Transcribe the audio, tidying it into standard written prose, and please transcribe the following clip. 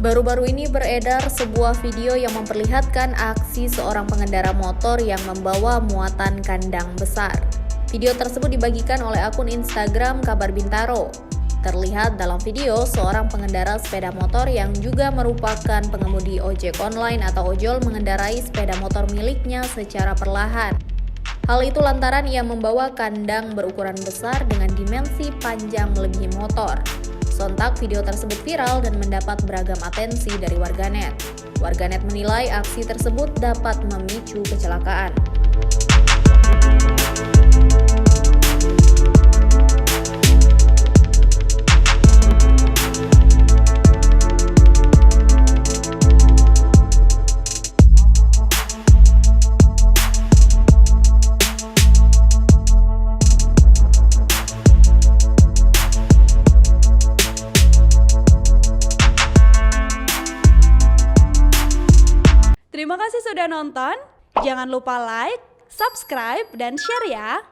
Baru-baru ini beredar sebuah video yang memperlihatkan aksi seorang pengendara motor yang membawa muatan kandang besar. Video tersebut dibagikan oleh akun Instagram Kabar Bintaro. Terlihat dalam video seorang pengendara sepeda motor yang juga merupakan pengemudi ojek online atau ojol mengendarai sepeda motor miliknya secara perlahan. Hal itu lantaran ia membawa kandang berukuran besar dengan dimensi panjang melebihi motor. Sontak video tersebut viral dan mendapat beragam atensi dari warganet. Warganet menilai aksi tersebut dapat memicu kecelakaan. Terima kasih sudah nonton. Jangan lupa like, subscribe, dan share ya.